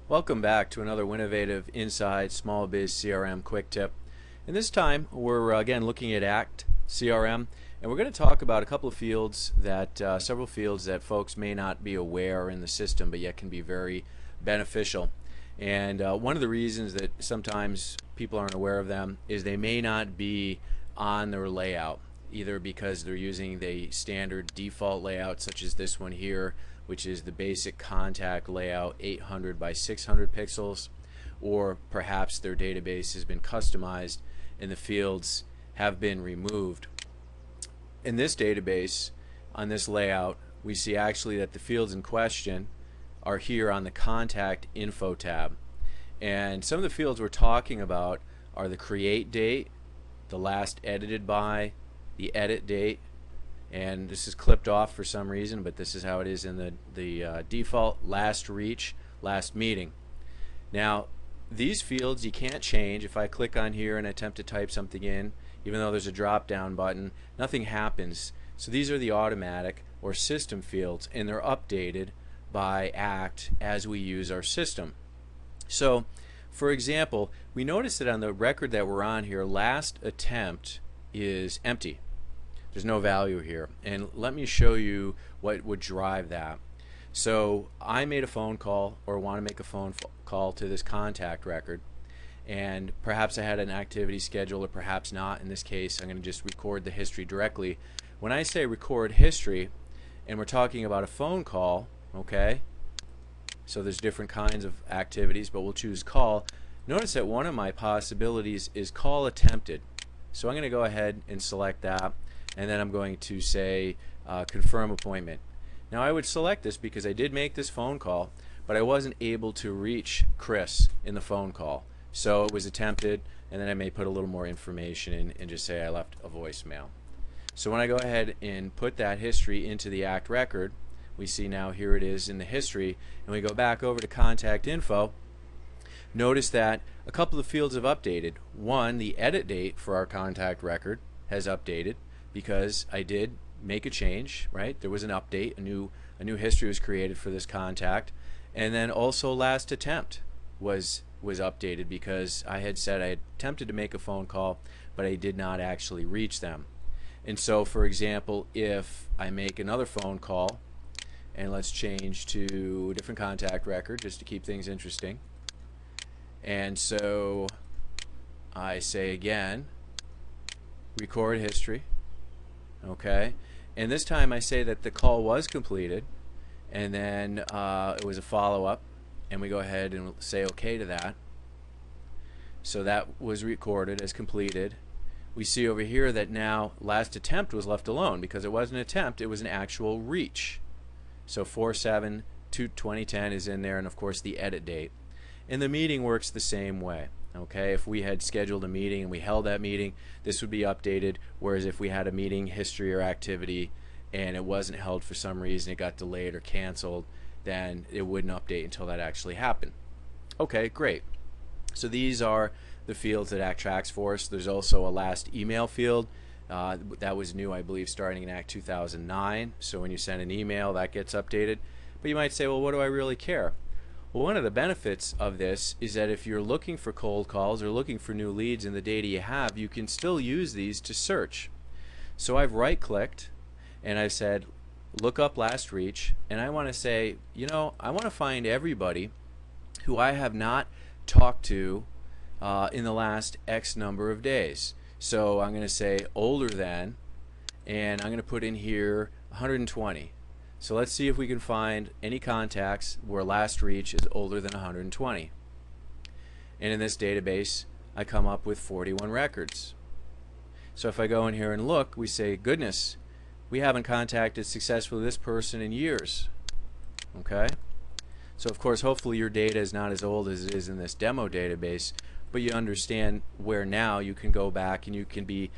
Welcome back to another Winnovative Inside Small Biz CRM Quick Tip. And this time we're again looking at ACT CRM, and we're going to talk about a couple of fields that several fields that folks may not be aware are in the system, but yet can be very beneficial. And one of the reasons that sometimes people aren't aware of them is they may not be on their layout, either because they're using the standard default layout such as this one here, which is the basic contact layout 800 by 600 pixels, or perhaps their database has been customized and the fields have been removed. In this database, on this layout, we see actually that the fields in question are here on the contact info tab. And some of the fields we're talking about are the create date, the last edited by, the edit date, and this is clipped off for some reason, but this is how it is in the default, last reach, last meeting. Now these fields you can't change. If I click on here and attempt to type something in, even though there's a drop down button, nothing happens. So these are the automatic or system fields, and they're updated by ACT as we use our system. So for example, we notice that on the record that we're on here, last attempt is empty. There's no value here, and let me show you what would drive that. So I made a phone call, or want to make a phone call to this contact record, and perhaps I had an activity scheduled or perhaps not. In this case, I'm going to just record the history directly. When I say record history and we're talking about a phone call, okay, so there's different kinds of activities, but we'll choose call. Notice that one of my possibilities is call attempted, so I'm going to go ahead and select that, and then I'm going to say confirm appointment. Now I would select this because I did make this phone call, but I wasn't able to reach Chris in the phone call, so it was attempted, and then I may put a little more information in and just say I left a voicemail. So when I go ahead and put that history into the ACT record, we see now here it is in the history, and we go back over to contact info. Notice that a couple of fields have updated. One, the edit date for our contact record has updated, because I did make a change, right? There was an update, a new history was created for this contact, and then also last attempt was updated because I had said I had attempted to make a phone call, but I did not actually reach them. And so, for example, if I make another phone call, and let's change to a different contact record just to keep things interesting, and so I say again, record history. Okay, and this time I say that the call was completed, and then it was a follow-up, and we go ahead and say OK to that. So that was recorded as completed. We see over here that now last attempt was left alone because it wasn't an attempt, it was an actual reach. So 4/7/2010 is in there, and of course the edit date. And the meeting works the same way. Okay, if we had scheduled a meeting and we held that meeting, this would be updated, whereas if we had a meeting history or activity and it wasn't held for some reason, it got delayed or canceled, then it wouldn't update until that actually happened. Okay, great. So these are the fields that ACT tracks for us. There's also a last email field. That was new, I believe, starting in ACT 2009. So when you send an email, that gets updated. But you might say, well, what do I really care? Well, one of the benefits of this is that if you're looking for cold calls or looking for new leads in the data you have, you can still use these to search. So I've right-clicked and I've said look up last reach, and I want to say, you know, I want to find everybody who I have not talked to in the last X number of days. So I'm going to say older than, and I'm going to put in here 120. So let's see if we can find any contacts where last reach is older than 120. And in this database, I come up with 41 records. So if I go in here and look, we say, goodness, we haven't contacted successfully this person in years. Okay? So of course, hopefully your data is not as old as it is in this demo database, but you understand where now you can go back and you can be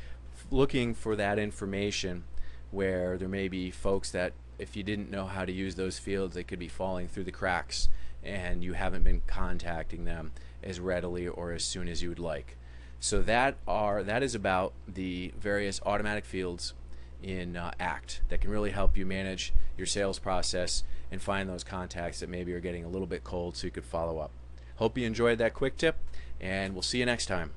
looking for that information where there may be folks that if you didn't know how to use those fields, they could be falling through the cracks and you haven't been contacting them as readily or as soon as you would like. So that is about the various automatic fields in ACT that can really help you manage your sales process and find those contacts that maybe are getting a little bit cold so you could follow up. Hope you enjoyed that quick tip, and we'll see you next time.